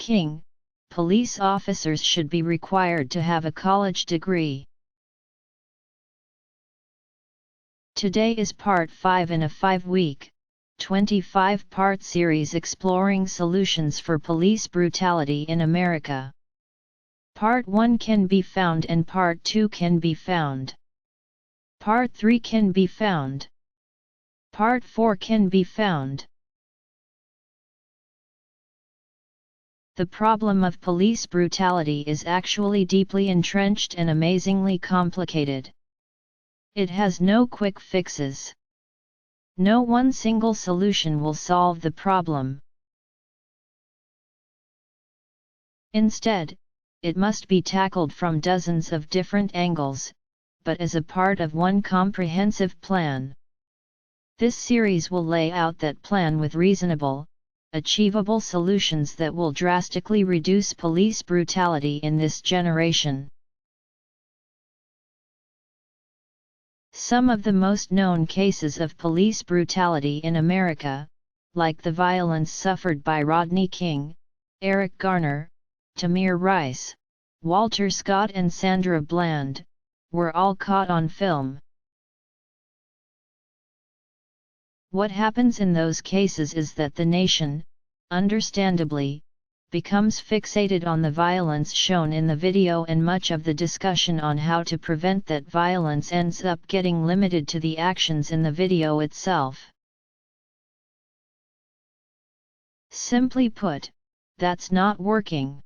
King, police officers should be required to have a college degree. Today is part 5 in a 5-week, 25-part series exploring solutions for police brutality in America. Part 1 can be found and Part 2 can be found. Part 3 can be found. Part 4 can be found. The problem of police brutality is actually deeply entrenched and amazingly complicated. It has no quick fixes. No one single solution will solve the problem. Instead, it must be tackled from dozens of different angles, but as a part of one comprehensive plan. This series will lay out that plan with reasonable, achievable solutions that will drastically reduce police brutality in this generation. Some of the most known cases of police brutality in America, like the violence suffered by Rodney King, Eric Garner, Tamir Rice, Walter Scott and Sandra Bland, were all caught on film. What happens in those cases is that the nation, understandably, becomes fixated on the violence shown in the video, and much of the discussion on how to prevent that violence ends up getting limited to the actions in the video itself. Simply put, that's not working.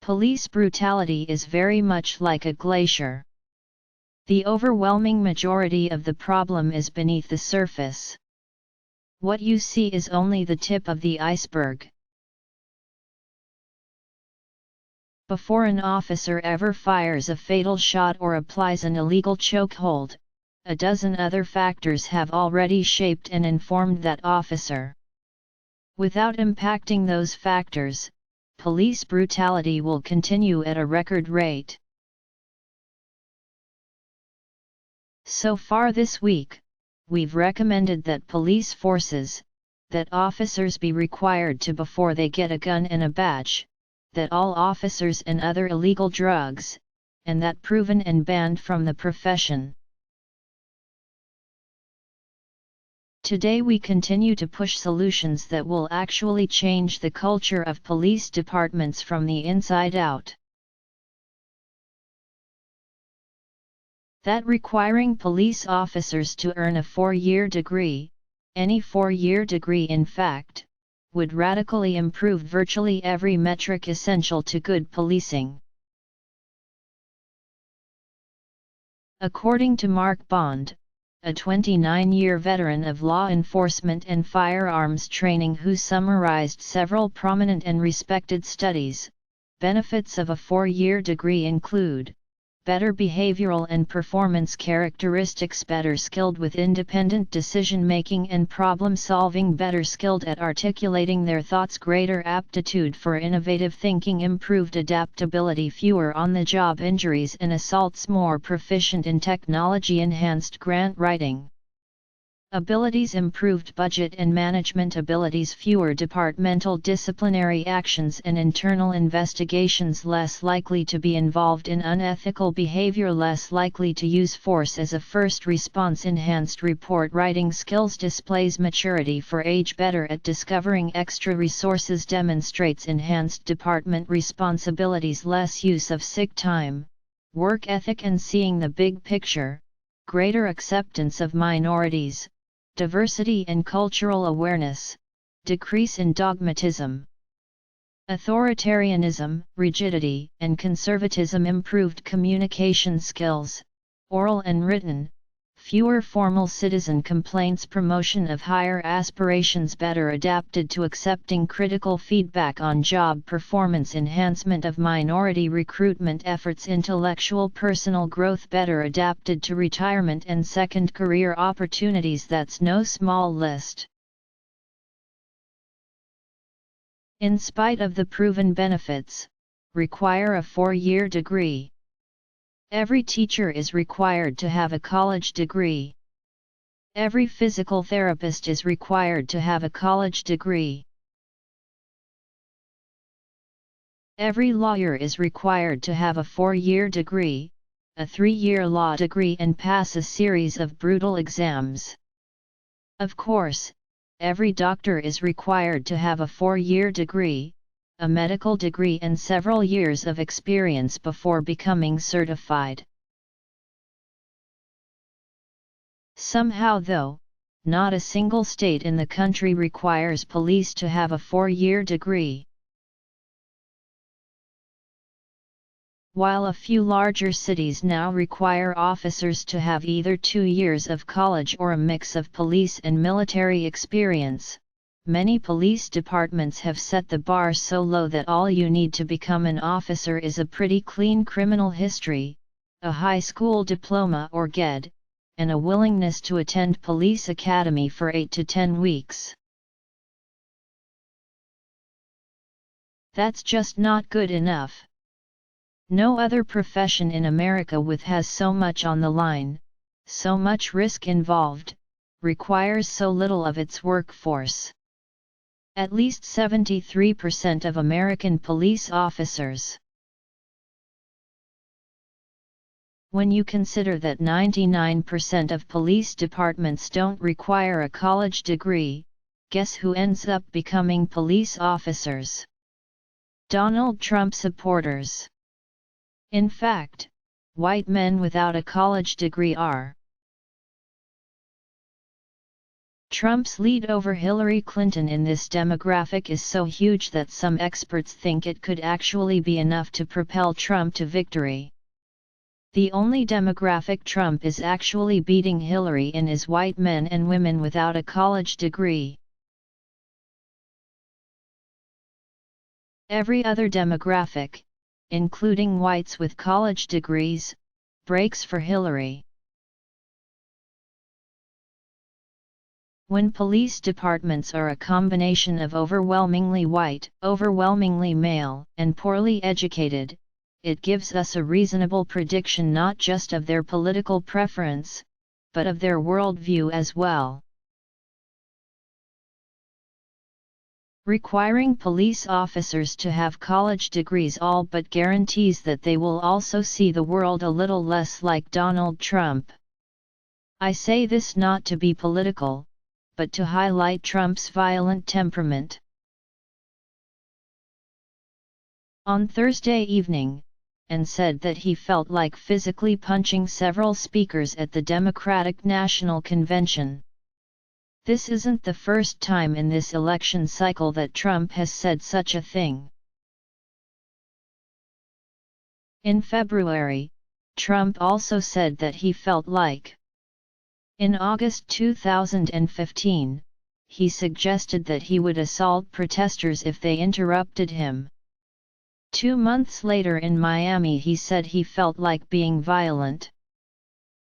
Police brutality is very much like a glacier. The overwhelming majority of the problem is beneath the surface. What you see is only the tip of the iceberg. Before an officer ever fires a fatal shot or applies an illegal chokehold, a dozen other factors have already shaped and informed that officer. Without impacting those factors, police brutality will continue at a record rate. So far this week, we've recommended that police forces, that officers be required to, before they get a gun and a badge, that all officers and other illegal drugs, and that proven and banned from the profession. Today we continue to push solutions that will actually change the culture of police departments from the inside out. That requiring police officers to earn a 4-year degree, any 4-year degree in fact, would radically improve virtually every metric essential to good policing. According to Mark Bond, a 29-year veteran of law enforcement and firearms training who summarized several prominent and respected studies, benefits of a 4-year degree include better behavioral and performance characteristics, better skilled with independent decision-making and problem-solving, better skilled at articulating their thoughts, greater aptitude for innovative thinking, improved adaptability, fewer on-the-job injuries, and assaultsMore, proficient in technology-enhanced grant writing. Abilities improved, budget and management abilities, fewer departmental disciplinary actions and internal investigations, less likely to be involved in unethical behavior, less likely to use force as a first response, enhanced report writing skills, displays maturity for ageBetter at discovering extra resources, demonstrates enhanced department responsibilities, less use of sick time, work ethic and seeing the big picture, greater acceptance of minorities, diversity and cultural awareness, decrease in dogmatism, authoritarianism, rigidity and conservatism, improved communication skills, oral and written, fewer formal citizen complaints, promotion of higher aspirations, better adapted to accepting critical feedback on job performance, enhancement of minority recruitment efforts, intellectual personal growth, better adapted to retirement and second career opportunities. That's no small list. In spite of the proven benefits, require a 4-year degree. Every teacher is required to have a college degree. Every physical therapist is required to have a college degree. Every lawyer is required to have a 4-year degree, a 3-year law degree, and pass a series of brutal exams. Of course, every doctor is required to have a 4-year degree, a medical degree, and several years of experience before becoming certified. Somehow though, not a single state in the country requires police to have a 4-year degree. While a few larger cities now require officers to have either 2 years of college or a mix of police and military experience, many police departments have set the bar so low that all you need to become an officer is a pretty clean criminal history, a high school diploma or GED, and a willingness to attend police academy for 8 to 10 weeks. That's just not good enough. No other profession in America has so much on the line, so much risk involved, requires so little of its workforce. At least 73% of American police officers. When you consider that 99% of police departments don't require a college degree, guess who ends up becoming police officers? Donald Trump supporters. In fact, white men without a college degree are. Trump's lead over Hillary Clinton in this demographic is so huge that some experts think it could actually be enough to propel Trump to victory. The only demographic Trump is actually beating Hillary in is white men and women without a college degree. Every other demographic, including whites with college degrees, breaks for Hillary. When police departments are a combination of overwhelmingly white, overwhelmingly male, and poorly educated, it gives us a reasonable prediction not just of their political preference, but of their worldview as well. Requiring police officers to have college degrees all but guarantees that they will also see the world a little less like Donald Trump. I say this not to be political, but to highlight Trump's violent temperament. On Thursday evening, and said that he felt like physically punching several speakers at the Democratic National Convention. This isn't the first time in this election cycle that Trump has said such a thing. In February, Trump also said that he felt like. In August 2015, he suggested that he would assault protesters if they interrupted him. 2 months later in Miami he said he felt like being violent.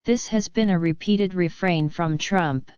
This has been a repeated refrain from Trump.